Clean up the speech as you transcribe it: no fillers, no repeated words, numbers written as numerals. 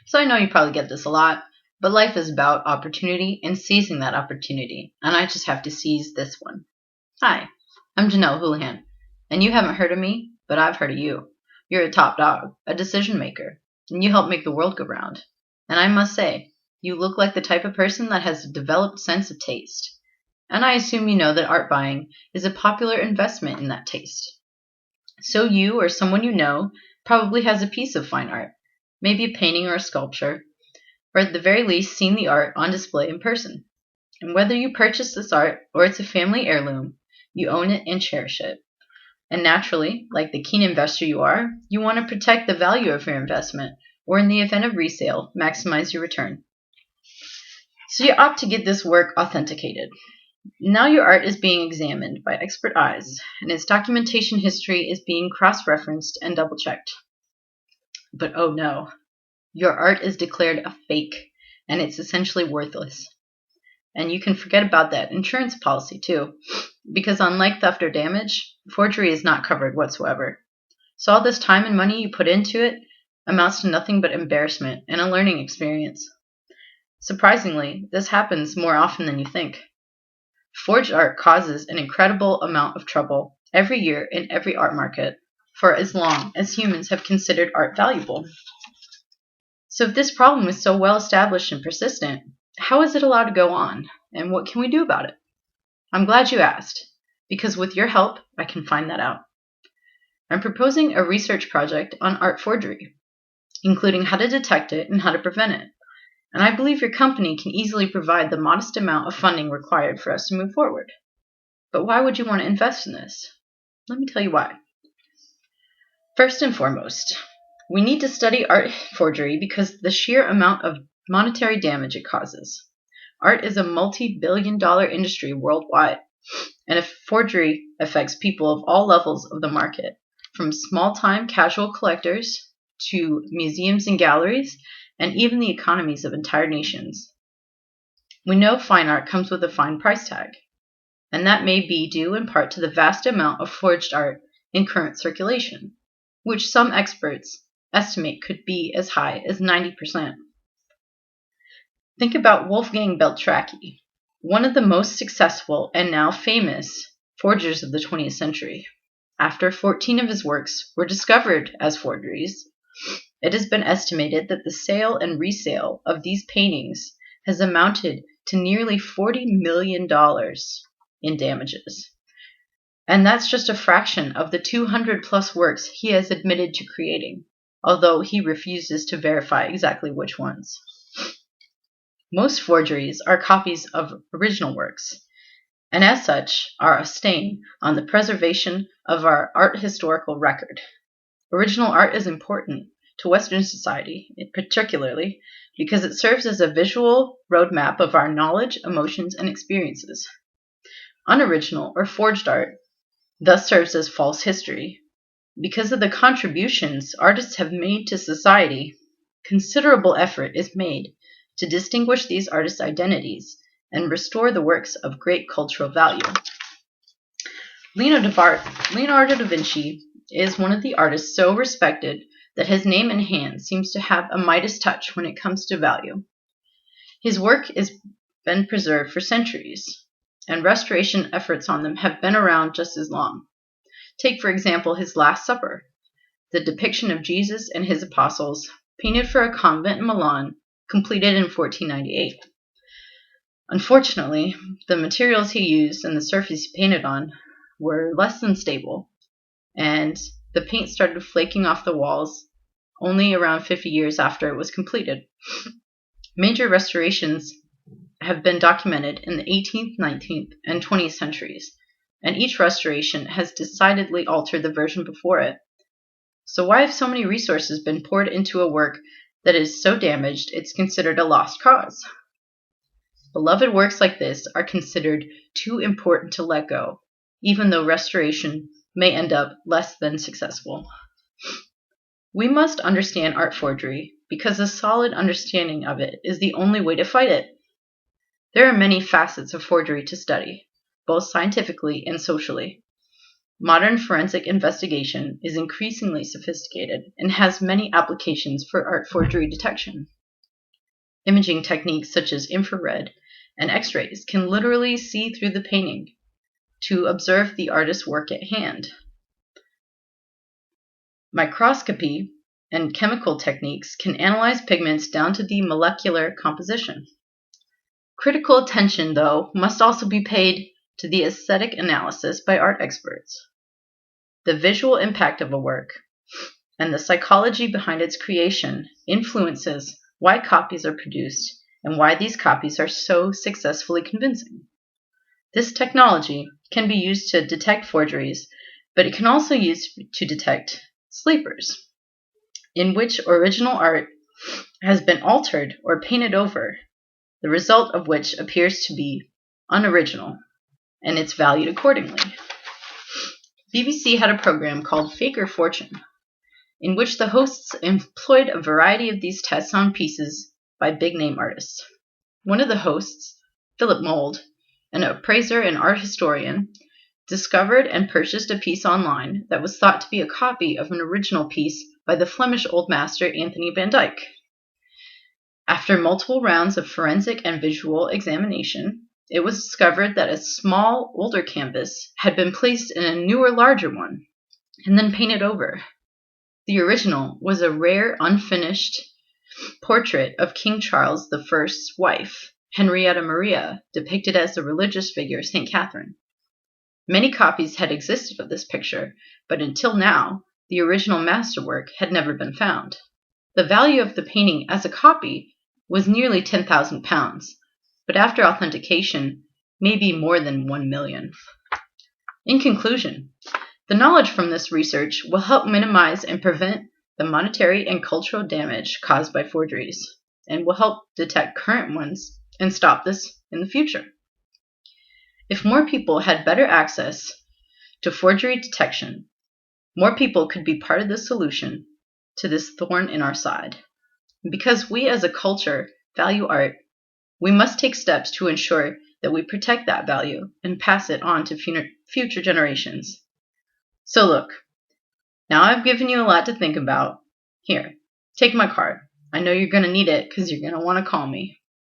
So I know you probably get this a lot, but life is about opportunity and seizing that opportunity, and I just have to seize this one. Hi, I'm Janelle Houlihan, and you haven't heard of me, but I've heard of you. You're a top dog, a decision maker, and you help make the world go round. And I must say, you look like the type of person that has a developed sense of taste. And I assume you know that art buying is a popular investment in that taste. So you or someone you know probably has a piece of fine art, maybe a painting or a sculpture, or at the very least seen the art on display in person. And whether you purchase this art or it's a family heirloom, you own it and cherish it. And naturally, like the keen investor you are, you want to protect the value of your investment, or in the event of resale, maximize your return. So you opt to get this work authenticated. Now your art is being examined by expert eyes, and its documentation history is being cross-referenced and double-checked. But oh no, your art is declared a fake, and it's essentially worthless. And you can forget about that insurance policy too, because unlike theft or damage, forgery is not covered whatsoever. So all this time and money you put into it amounts to nothing but embarrassment and a learning experience. Surprisingly, this happens more often than you think. Forged art causes an incredible amount of trouble every year in every art market for as long as humans have considered art valuable. So if this problem is so well established and persistent, how is it allowed to go on, and what can we do about it? I'm glad you asked, because with your help, I can find that out. I'm proposing a research project on art forgery, including how to detect it and how to prevent it. And I believe your company can easily provide the modest amount of funding required for us to move forward. But why would you want to invest in this? Let me tell you why. First and foremost, we need to study art forgery because of the sheer amount of monetary damage it causes. Art is a multi-billion-dollar industry worldwide, and if forgery affects people of all levels of the market, from small-time casual collectors to museums and galleries, and even the economies of entire nations. We know fine art comes with a fine price tag, and that may be due in part to the vast amount of forged art in current circulation, which some experts estimate could be as high as 90%. Think about Wolfgang Beltracchi, one of the most successful and now famous forgers of the 20th century. After 14 of his works were discovered as forgeries, it has been estimated that the sale and resale of these paintings has amounted to nearly $40 million in damages. And that's just a fraction of the 200 plus works he has admitted to creating, although he refuses to verify exactly which ones. Most forgeries are copies of original works, and as such are a stain on the preservation of our art historical record. Original art is important to Western society, particularly because it serves as a visual roadmap of our knowledge, emotions, and experiences. Unoriginal or forged art thus serves as false history. Because of the contributions artists have made to society, considerable effort is made to distinguish these artists' identities and restore the works of great cultural value. Leonardo da Vinci is one of the artists so respected that his name and hand seems to have a Midas touch when it comes to value. His work has been preserved for centuries, and restoration efforts on them have been around just as long. Take, for example, his Last Supper, the depiction of Jesus and his apostles, painted for a convent in Milan, completed in 1498. Unfortunately, the materials he used and the surface he painted on were less than stable, and the paint started flaking off the walls only around 50 years after it was completed. Major restorations have been documented in the 18th, 19th, and 20th centuries, and each restoration has decidedly altered the version before it. So why have so many resources been poured into a work that is so damaged it's considered a lost cause? Beloved works like this are considered too important to let go, even though restoration may end up less than successful. We must understand art forgery because a solid understanding of it is the only way to fight it. There are many facets of forgery to study, both scientifically and socially. Modern forensic investigation is increasingly sophisticated and has many applications for art forgery detection. Imaging techniques such as infrared and X-rays can literally see through the painting to observe the artist's work at hand. Microscopy and chemical techniques can analyze pigments down to the molecular composition. Critical attention, though, must also be paid to the aesthetic analysis by art experts. The visual impact of a work and the psychology behind its creation influences why copies are produced and why these copies are so successfully convincing. This technology can be used to detect forgeries, but it can also be used to detect sleepers, in which original art has been altered or painted over, the result of which appears to be unoriginal, and it's valued accordingly. BBC had a program called Faker Fortune, in which the hosts employed a variety of these tests on pieces by big-name artists. One of the hosts, Philip Mould, an appraiser and art historian, discovered and purchased a piece online that was thought to be a copy of an original piece by the Flemish old master Anthony van Dyck. After multiple rounds of forensic and visual examination, it was discovered that a small, older canvas had been placed in a newer, larger one, and then painted over. The original was a rare, unfinished portrait of King Charles I's wife, Henrietta Maria, depicted as the religious figure St. Catherine. Many copies had existed of this picture, but until now, the original masterwork had never been found. The value of the painting as a copy was nearly £10,000, but after authentication, maybe more than 1 million. In conclusion, the knowledge from this research will help minimize and prevent the monetary and cultural damage caused by forgeries, and will help detect current ones and stop this in the future. If more people had better access to forgery detection, more people could be part of the solution to this thorn in our side. Because we as a culture value art, we must take steps to ensure that we protect that value and pass it on to future generations. So look, now I've given you a lot to think about. Here, take my card. I know you're going to need it because you're going to want to call me.